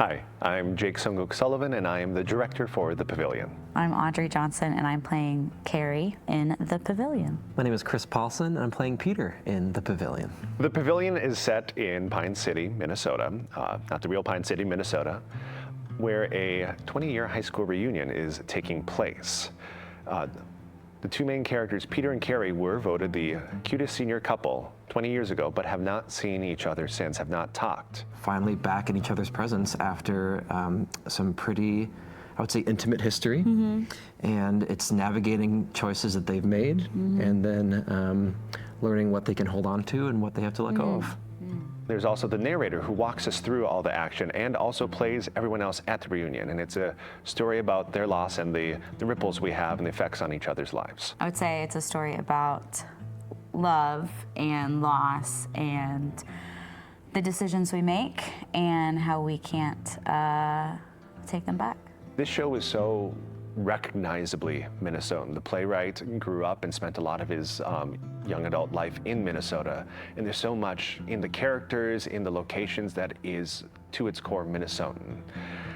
Hi, I'm Sung-Guk Sullivan, and I am the director for The Pavilion. I'm Audrey Johnson, and I'm playing Carrie in The Pavilion. My name is Paulson, and I'm playing Peter in The Pavilion. The Pavilion is set in Pine City, Minnesota, not the real Pine City, Minnesota, where a 20-year high school reunion is taking place. The two main characters, Peter and Carrie, were voted the cutest senior couple 20 years ago, but have not seen each other since, have not talked. Finally back in each other's presence after some pretty, I would say, intimate history. And it's navigating choices that they've made and then learning what they can hold on to and what they have to let go of. There's also the narrator who walks us through all the action and also plays everyone else at the reunion. And it's a story about their loss and the ripples we have and the effects on each other's lives. I would say it's a story about love and loss and the decisions we make and how we can't take them back. This show is so recognizably Minnesotan. The playwright grew up and spent a lot of his young adult life in Minnesota, and there's so much in the characters, in the locations that is, to its core, Minnesotan.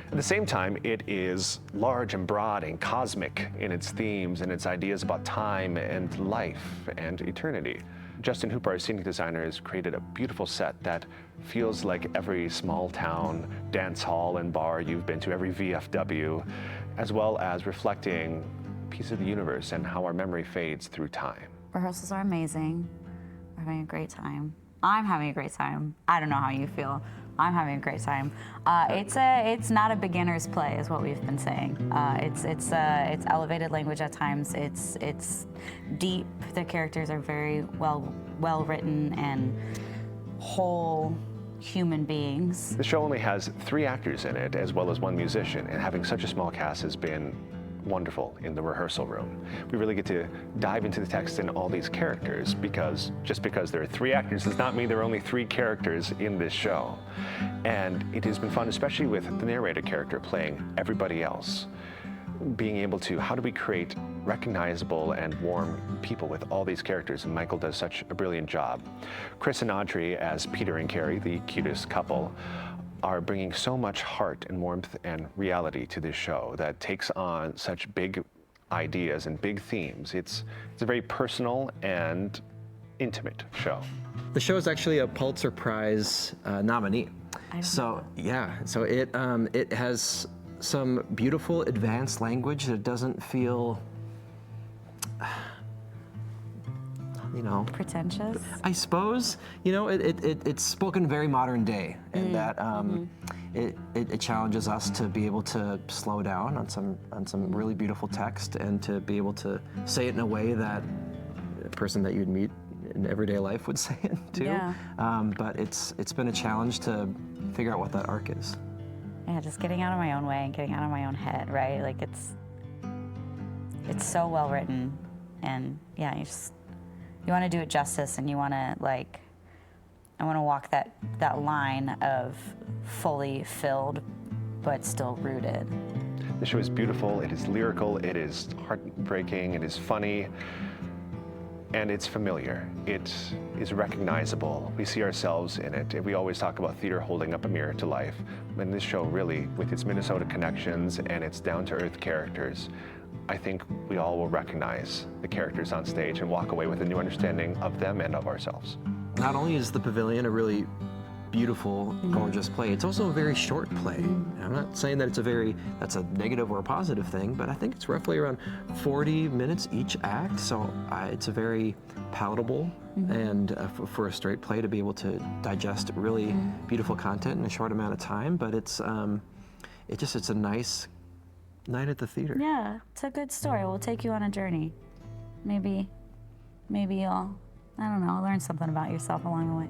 At the same time, it is large and broad and cosmic in its themes and its ideas about time and life and eternity. Justin Hooper, our scenic designer, has created a beautiful set that feels like every small town dance hall and bar you've been to, every VFW, as well as reflecting a piece of the universe and how our memory fades through time. Rehearsals are amazing. We're having a great time. I'm having a great time. I don't know how you feel. I'm having a great time. It's not a beginner's play, is what we've been saying. It's elevated language at times. It's deep. The characters are very well written and whole human beings. The show only has 3 actors in it, as well as 1 musician, and having such a small cast has been wonderful in the rehearsal room. We really get to dive into the text and all these characters, because just because there are 3 actors does not mean there are only 3 characters in this show. And it has been fun, especially with the narrator character playing everybody else. Being able to, how do we create recognizable and warm people with all these characters? And Michael does such a brilliant job. Chris and Audrey as Peter and Carrie, the cutest couple, are bringing so much heart and warmth and reality to this show that takes on such big ideas and big themes. It's a very personal and intimate show. The show is actually a Pulitzer Prize nominee. So it has some beautiful advanced language that doesn't feel, Pretentious? I suppose, it's spoken very modern day, and that it challenges us to be able to slow down on some really beautiful text and to be able to say it in a way that a person that you'd meet in everyday life would say it too. Yeah. But it's been a challenge to figure out what that arc is. Yeah, just getting out of my own way and getting out of my own head, right? Like it's so well written, and yeah, you want to do it justice, and you want to I want to walk that line of fully filled, but still rooted. The show is beautiful, it is lyrical, it is heartbreaking, it is funny, and it's familiar. It is recognizable. We see ourselves in it. We always talk about theater holding up a mirror to life. And this show really, with its Minnesota connections and its down-to-earth characters, I think we all will recognize the characters on stage and walk away with a new understanding of them and of ourselves. Not only is The Pavilion a really beautiful, gorgeous play, it's also a very short play. I'm not saying that that's a negative or a positive thing, but I think it's roughly around 40 minutes each act, so it's a very palatable and for a straight play to be able to digest really beautiful content in a short amount of time, but it's a nice night at the theater. Yeah, it's a good story. We'll take you on a journey. Maybe you'll, I don't know, learn something about yourself along the way.